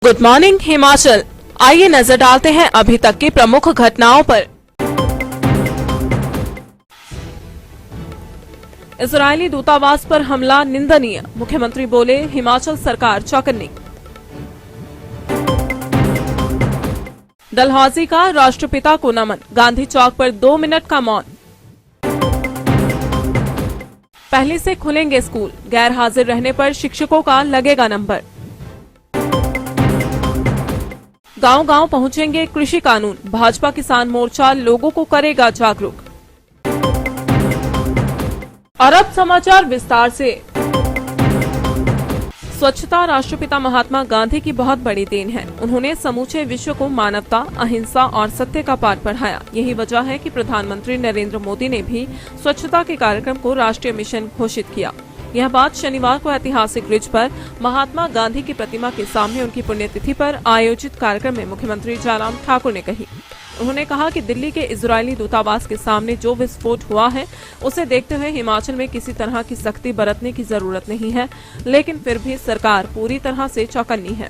Good morning Himachal. आइए नजर डालते हैं अभी तक की प्रमुख घटनाओं पर। इजरायली दूतावास पर हमला निंदनीय, मुख्यमंत्री बोले हिमाचल सरकार चौकन्नी। डलहौजी का राष्ट्रपिता को नमन, गांधी चौक पर 2 मिनट का मौन। पहले से खुलेंगे स्कूल, गैर हाजिर रहने पर शिक्षकों का लगेगा नंबर। गांव-गांव पहुंचेंगे कृषि कानून, भाजपा किसान मोर्चा लोगों को करेगा जागरूक। और अब समाचार विस्तार से। स्वच्छता राष्ट्रपिता महात्मा गांधी की बहुत बड़ी देन है। उन्होंने समूचे विश्व को मानवता, अहिंसा और सत्य का पाठ पढ़ाया। यही वजह है कि प्रधानमंत्री नरेंद्र मोदी ने भी स्वच्छता के कार्यक्रम को राष्ट्रीय मिशन घोषित किया। यह बात शनिवार को ऐतिहासिक रिज पर महात्मा गांधी की प्रतिमा के सामने उनकी पुण्यतिथि पर आयोजित कार्यक्रम में मुख्यमंत्री जयराम ठाकुर ने कही। उन्होंने कहा कि दिल्ली के इजरायली दूतावास के सामने जो विस्फोट हुआ है उसे देखते हुए हिमाचल में किसी तरह की सख्ती बरतने की जरूरत नहीं है, लेकिन फिर भी सरकार पूरी तरह से चौकन्नी है।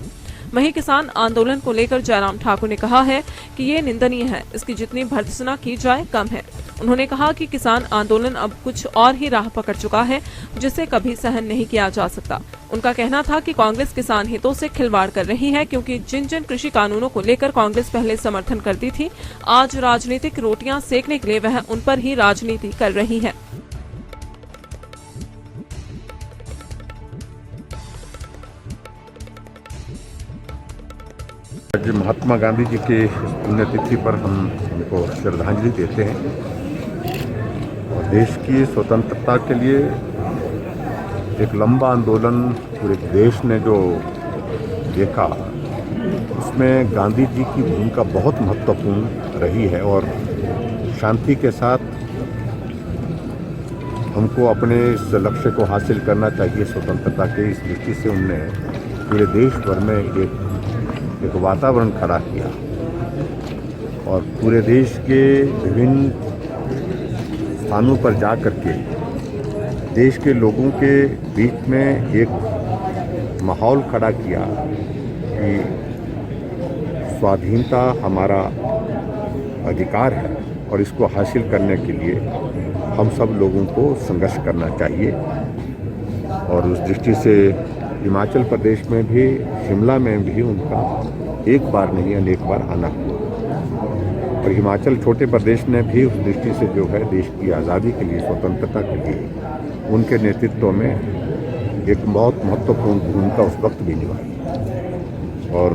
वहीं किसान आंदोलन को लेकर जयराम ठाकुर ने कहा है कि ये निंदनीय है, इसकी जितनी भर्त्सना की जाए कम है। उन्होंने कहा कि किसान आंदोलन अब कुछ और ही राह पकड़ चुका है, जिसे कभी सहन नहीं किया जा सकता। उनका कहना था कि कांग्रेस किसान हितों से खिलवाड़ कर रही है, क्योंकि जिन जिन कृषि कानूनों को लेकर कांग्रेस पहले समर्थन करती थी, आज राजनीतिक रोटियां सेकने के लिए वह उन पर ही राजनीति कर रही है। आज महात्मा गांधी जी की पुण्यतिथि पर हम उनको श्रद्धांजलि देते हैं और देश की स्वतंत्रता के लिए एक लंबा आंदोलन पूरे देश ने जो देखा, उसमें गांधी जी की भूमिका बहुत महत्वपूर्ण रही है और शांति के साथ हमको अपने इस लक्ष्य को हासिल करना चाहिए स्वतंत्रता के। इस दृष्टि से उनने पूरे देश भर में एक वातावरण खड़ा किया और पूरे देश के विभिन्न स्थानों पर जा करके देश के लोगों के बीच में एक माहौल खड़ा किया कि स्वाधीनता हमारा अधिकार है और इसको हासिल करने के लिए हम सब लोगों को संघर्ष करना चाहिए। और उस दृष्टि से हिमाचल प्रदेश में भी, शिमला में भी उनका एक बार नहीं अनेक बार आना हुआ और हिमाचल छोटे प्रदेश ने भी उस दृष्टि से जो है देश की आज़ादी के लिए, स्वतंत्रता के लिए उनके नेतृत्व में एक बहुत महत्वपूर्ण भूमिका उस वक्त भी निभाई और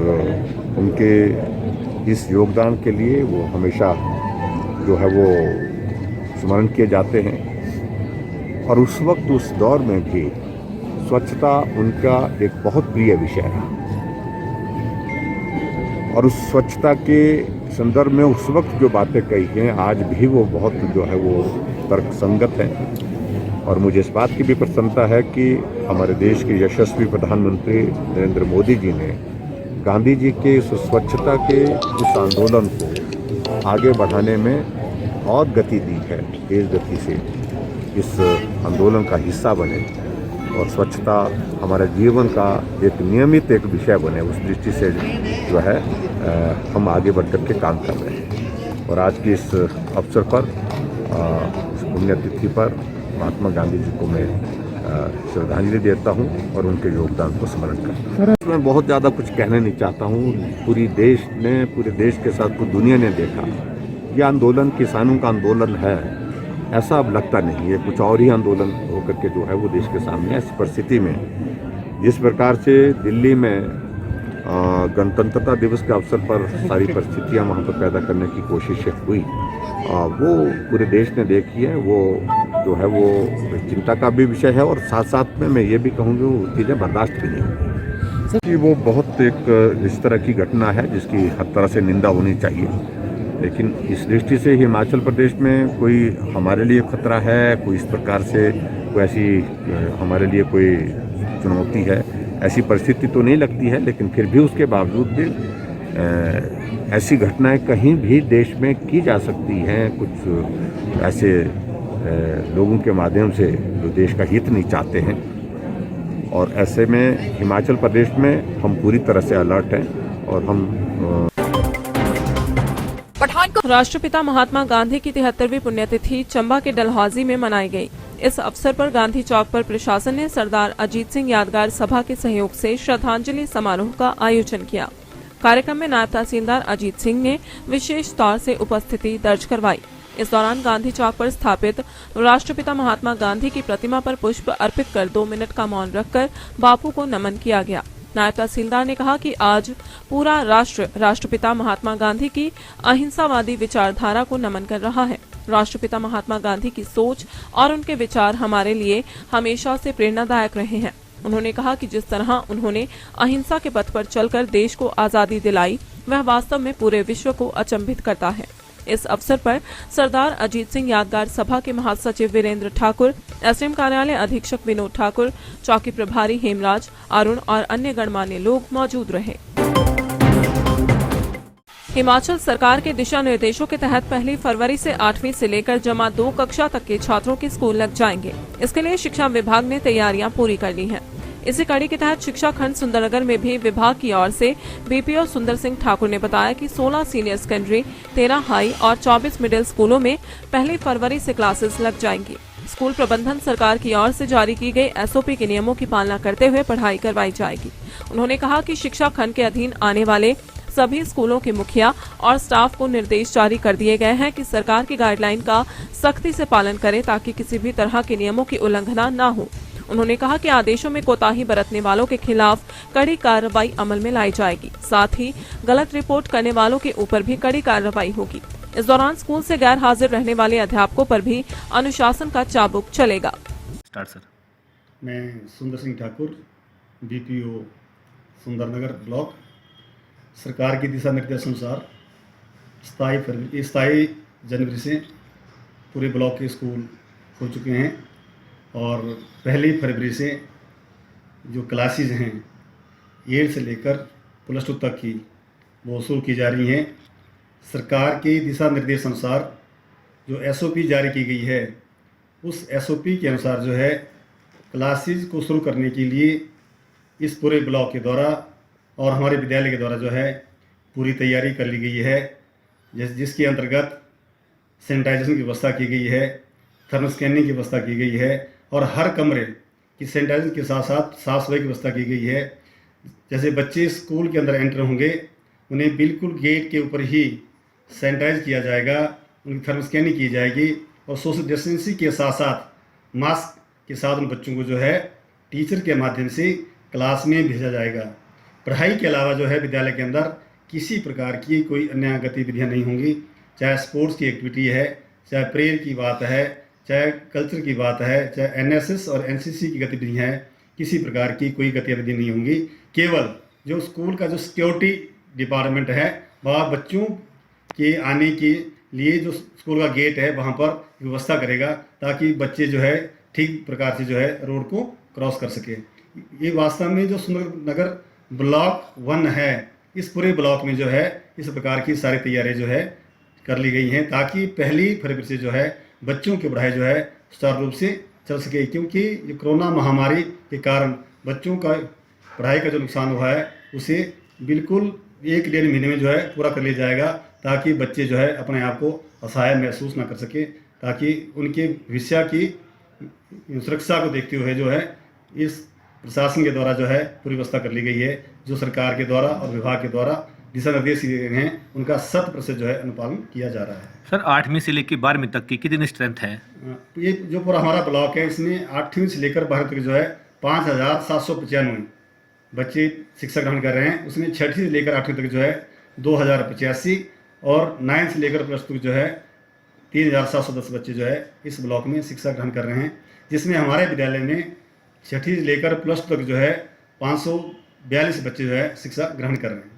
उनके इस योगदान के लिए वो हमेशा जो है वो स्मरण किए जाते हैं। और उस वक्त, उस दौर में भी स्वच्छता उनका एक बहुत प्रिय विषय है और उस स्वच्छता के संदर्भ में उस वक्त जो बातें कही हैं आज भी वो बहुत जो है वो तर्कसंगत है। और मुझे इस बात की भी प्रसन्नता है कि हमारे देश के यशस्वी प्रधानमंत्री नरेंद्र मोदी जी ने गांधी जी के इस स्वच्छता के उस आंदोलन को आगे बढ़ाने में और गति दी है, तेज गति से इस आंदोलन का हिस्सा बने और स्वच्छता हमारे जीवन का एक नियमित एक विषय बने। उस दृष्टि से जो है हम आगे बढ़ कर के काम कर रहे हैं। और आज की इस अवसर पर, इस पुण्यतिथि पर महात्मा गांधी जी को मैं श्रद्धांजलि देता हूं और उनके योगदान को स्मरण करता हूं। मैं बहुत ज़्यादा कुछ कहना नहीं चाहता हूं। पूरे देश के साथ पूरी दुनिया ने देखा ये आंदोलन किसानों का आंदोलन है, ऐसा अब लगता नहीं है। कुछ और ही आंदोलन होकर के जो है वो देश के सामने। ऐसी परिस्थिति में जिस प्रकार से दिल्ली में गणतंत्रता दिवस के अवसर पर सारी परिस्थितियां वहाँ पर पैदा करने की कोशिशें हुई, वो पूरे देश ने देखी है। वो जो है वो चिंता का भी विषय है और साथ साथ में मैं ये भी कहूँगी वो चीज़ें बर्दाश्त भी नहीं होंगी कि वो बहुत एक इस तरह की घटना है जिसकी हर तरह से निंदा होनी चाहिए। लेकिन इस दृष्टि से हिमाचल प्रदेश में कोई हमारे लिए खतरा है, कोई इस प्रकार से कोई ऐसी हमारे लिए कोई चुनौती है, ऐसी परिस्थिति तो नहीं लगती है। लेकिन फिर भी उसके बावजूद भी ऐसी घटनाएं कहीं भी देश में की जा सकती हैं, कुछ ऐसे लोगों के माध्यम से जो देश का हित नहीं चाहते हैं। और ऐसे में हिमाचल प्रदेश में हम पूरी तरह से अलर्ट हैं और हम राष्ट्रपिता महात्मा गांधी की 73वीं पुण्यतिथि चंबा के डलहौजी में मनाई गई। इस अवसर पर गांधी चौक पर प्रशासन ने सरदार अजीत सिंह यादगार सभा के सहयोग से श्रद्धांजलि समारोह का आयोजन किया। कार्यक्रम में नायब तहसीलदार अजीत सिंह ने विशेष तौर से उपस्थिति दर्ज करवाई। इस दौरान गांधी चौक पर स्थापित राष्ट्रपिता महात्मा गांधी की प्रतिमा पर पुष्प अर्पित कर 2 मिनट का मौन रखकर बापू को नमन किया गया। नायब तहसीलदार ने कहा कि आज पूरा राष्ट्र राष्ट्रपिता महात्मा गांधी की अहिंसावादी विचारधारा को नमन कर रहा है। राष्ट्रपिता महात्मा गांधी की सोच और उनके विचार हमारे लिए हमेशा से प्रेरणादायक रहे हैं। उन्होंने कहा कि जिस तरह उन्होंने अहिंसा के पथ पर चलकर देश को आजादी दिलाई, वह वास्तव में पूरे विश्व को अचंभित करता है। इस अवसर पर सरदार अजीत सिंह यादगार सभा के महासचिव वीरेंद्र ठाकुर, एसडीएम कार्यालय अधीक्षक विनोद ठाकुर, चौकी प्रभारी हेमराज, अरुण और अन्य गणमान्य लोग मौजूद रहे। हिमाचल सरकार के दिशा निर्देशों के तहत 1 फरवरी से 8वीं से लेकर जमा 2 कक्षा तक के छात्रों के स्कूल लग जाएंगे। इसके लिए शिक्षा विभाग ने तैयारियां पूरी कर ली हैं। इसी कड़ी के तहत शिक्षा खंड सुंदरनगर में भी विभाग की ओर से बीपीओ सुंदर सिंह ठाकुर ने बताया कि 16 सीनियर सेकेंडरी, 13 हाई और 24 मिडिल स्कूलों में 1 फरवरी से क्लासेस लग जाएंगी। स्कूल प्रबंधन सरकार की ओर से जारी की गई एसओपी के नियमों की पालना करते हुए पढ़ाई करवाई जाएगी। उन्होंने कहा कि शिक्षा खंड के अधीन आने वाले सभी स्कूलों के मुखिया और स्टाफ को निर्देश जारी कर दिए गए हैं कि सरकार की गाइडलाइन का सख्ती से पालन करें ताकि किसी भी तरह के नियमों की उल्लंघना न हो। उन्होंने कहा कि आदेशों में कोताही बरतने वालों के खिलाफ कड़ी कार्रवाई अमल में लाई जाएगी। साथ ही गलत रिपोर्ट करने वालों के ऊपर भी कड़ी कार्रवाई होगी। इस दौरान स्कूल से गैर हाजिर रहने वाले अध्यापकों पर भी अनुशासन का चाबुक चलेगा। Start sir. मैं सुंदर सिंह ठाकुर, बीपीओ सुंदरनगर ब्लॉक। सरकार की दिशा निर्देश अनुसार 27 जनवरी से पूरे ब्लॉक के स्कूल खुल चुके हैं और 1 फरवरी से जो क्लासेज हैं 8 से लेकर +2 तक की वो शुरू की जा रही हैं। सरकार के दिशा निर्देश अनुसार जो एसओपी जारी की गई है, उस एसओपी के अनुसार जो है क्लासेज को शुरू करने के लिए इस पूरे ब्लॉक के द्वारा और हमारे विद्यालय के द्वारा जो है पूरी तैयारी कर ली गई है, जिसके अंतर्गत सैनिटाइजेशन की व्यवस्था की गई है, थर्मल स्कैनिंग की व्यवस्था की गई है और हर कमरे की सैनिटाइजेशन के साथ साथ साफ सफाई की व्यवस्था की गई है। जैसे बच्चे स्कूल के अंदर एंटर होंगे, उन्हें बिल्कुल गेट के ऊपर ही सैनिटाइज किया जाएगा, उनकी थर्मल स्कैनिंग की जाएगी और सोशल डिस्टेंसिंग के साथ साथ मास्क के साथ उन बच्चों को जो है टीचर के माध्यम से क्लास में भेजा जाएगा। पढ़ाई के अलावा जो है विद्यालय के अंदर किसी प्रकार की कोई अन्य गतिविधियां नहीं होंगी, चाहे स्पोर्ट्स की एक्टिविटी है, चाहे प्रेयर की बात है, चाहे कल्चर की बात है, चाहे एनएसएस और एनसीसी की गतिविधियां हैं, किसी प्रकार की कोई गतिविधि नहीं होंगी। केवल जो स्कूल का जो सिक्योरिटी डिपार्टमेंट है वह बच्चों के आने के लिए जो स्कूल का गेट है वहाँ पर व्यवस्था करेगा ताकि बच्चे जो है ठीक प्रकार से जो है रोड को क्रॉस कर सके। ये वास्तव में जो सुंदरनगर ब्लॉक 1 है, इस पूरे ब्लॉक में जो है इस प्रकार की सारी तैयारियां जो है कर ली गई हैं ताकि 1 फरवरी से जो है बच्चों की पढ़ाई जो है सुचारू रूप से चल सके, क्योंकि ये कोरोना महामारी के कारण बच्चों का पढ़ाई का जो नुकसान हुआ है उसे बिल्कुल 1-1.5 महीने में जो है पूरा कर लिया जाएगा ताकि बच्चे जो है अपने आप को असहाय महसूस ना कर सके, ताकि उनके भविष्य की सुरक्षा को देखते हुए जो है इस प्रशासन के द्वारा जो है पूरी व्यवस्था कर ली गई है। जो सरकार के द्वारा और विभाग के द्वारा दिशा निर्देश दिए गए हैं उनका 100% जो है अनुपालन किया जा रहा है। सर 8वीं से लेकर 12वीं तक की कितनी स्ट्रेंथ है? ये जो पूरा हमारा ब्लॉक है इसमें 8वीं से लेकर 12वीं तक जो है 5,795 बच्चे शिक्षा ग्रहण कर रहे हैं। उसमें 6वीं से लेकर 8वीं तक जो है 2,085 और 9 से लेकर +2 तक जो है 3,710 बच्चे जो है इस ब्लॉक में शिक्षा ग्रहण कर रहे हैं, जिसमें हमारे विद्यालय में 6वीं से लेकर +2 तक जो है 542 बच्चे जो है शिक्षा ग्रहण कर रहे हैं।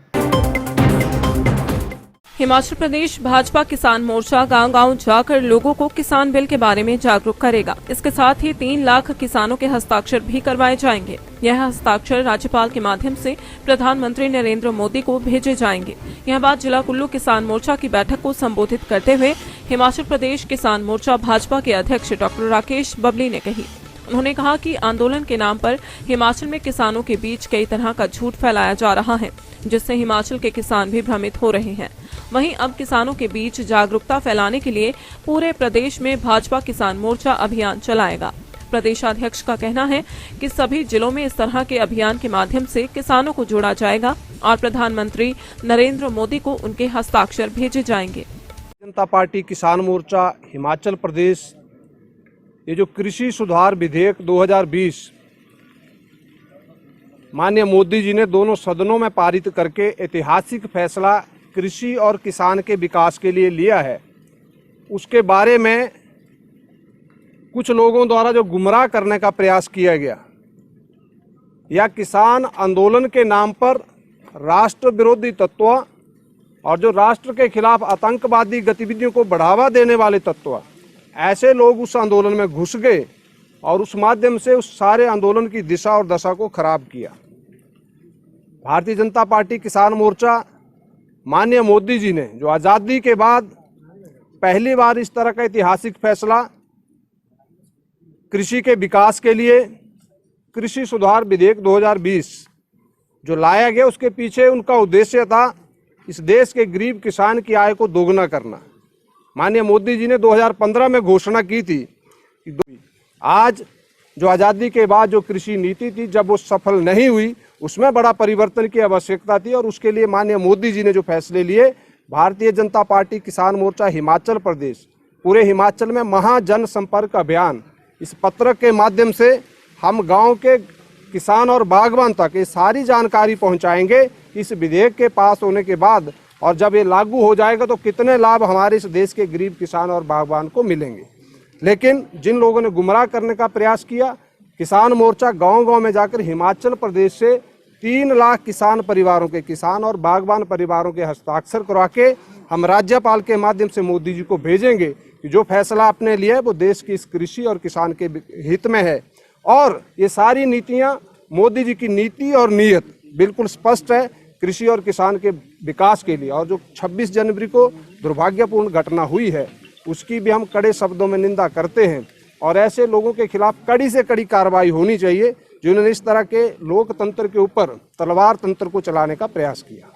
हिमाचल प्रदेश भाजपा किसान मोर्चा गांव-गांव जाकर लोगों को किसान बिल के बारे में जागरूक करेगा। इसके साथ ही 3 लाख किसानों के हस्ताक्षर भी करवाए जाएंगे। यह हस्ताक्षर राज्यपाल के माध्यम से प्रधानमंत्री नरेंद्र मोदी को भेजे जाएंगे। यह बात जिला कुल्लू किसान मोर्चा की बैठक को संबोधित करते हुए हिमाचल प्रदेश किसान मोर्चा भाजपा के अध्यक्ष डॉक्टर राकेश बबली ने कही। उन्होंने कहा कि आंदोलन के नाम पर हिमाचल में किसानों के बीच कई तरह का झूठ फैलाया जा रहा है, जिससे हिमाचल के किसान भी भ्रमित हो रहे हैं। वहीं अब किसानों के बीच जागरूकता फैलाने के लिए पूरे प्रदेश में भाजपा किसान मोर्चा अभियान चलाएगा। प्रदेशाध्यक्ष का कहना है कि सभी जिलों में इस तरह के अभियान के माध्यम से किसानों को जोड़ा जाएगा और प्रधानमंत्री नरेंद्र मोदी को उनके हस्ताक्षर भेजे जाएंगे। जनता पार्टी किसान मोर्चा हिमाचल प्रदेश ये जो कृषि सुधार विधेयक 2020 माननीय मोदी जी ने दोनों सदनों में पारित करके ऐतिहासिक फैसला कृषि और किसान के विकास के लिए लिया है, उसके बारे में कुछ लोगों द्वारा जो गुमराह करने का प्रयास किया गया या किसान आंदोलन के नाम पर राष्ट्र विरोधी तत्व और जो राष्ट्र के खिलाफ आतंकवादी गतिविधियों को बढ़ावा देने वाले तत्व, ऐसे लोग उस आंदोलन में घुस गए और उस माध्यम से उस सारे आंदोलन की दिशा और दशा को खराब किया। भारतीय जनता पार्टी किसान मोर्चा माननीय मोदी जी ने जो आज़ादी के बाद पहली बार इस तरह का ऐतिहासिक फैसला कृषि के विकास के लिए कृषि सुधार विधेयक 2020 जो लाया गया, उसके पीछे उनका उद्देश्य था इस देश के गरीब किसान की आय को दोगुना करना। माननीय मोदी जी ने 2015 में घोषणा की थी कि आज जो आज़ादी के बाद जो कृषि नीति थी, जब वो सफल नहीं हुई, उसमें बड़ा परिवर्तन की आवश्यकता थी और उसके लिए माननीय मोदी जी ने जो फैसले लिए, भारतीय जनता पार्टी किसान मोर्चा हिमाचल प्रदेश पूरे हिमाचल में महाजन संपर्क अभियान इस पत्रक के माध्यम से हम गांव के किसान और बागवान तक ये सारी जानकारी पहुंचाएंगे कि इस विधेयक के पास होने के बाद और जब ये लागू हो जाएगा तो कितने लाभ हमारे इस देश के गरीब किसान और बागवान को मिलेंगे। लेकिन जिन लोगों ने गुमराह करने का प्रयास किया, किसान मोर्चा गांव-गांव में जाकर हिमाचल प्रदेश से 3 लाख किसान परिवारों के, किसान और बागवान परिवारों के हस्ताक्षर करवा के हम राज्यपाल के माध्यम से मोदी जी को भेजेंगे कि जो फैसला आपने लिया है वो देश की इस कृषि और किसान के हित में है। और ये सारी नीतियां मोदी जी की नीति और नीयत बिल्कुल स्पष्ट है कृषि और किसान के विकास के लिए। और जो 26 जनवरी को दुर्भाग्यपूर्ण घटना हुई है उसकी भी हम कड़े शब्दों में निंदा करते हैं और ऐसे लोगों के खिलाफ कड़ी से कड़ी कार्रवाई होनी चाहिए जिन्होंने इस तरह के लोकतंत्र के ऊपर तलवार तंत्र को चलाने का प्रयास किया।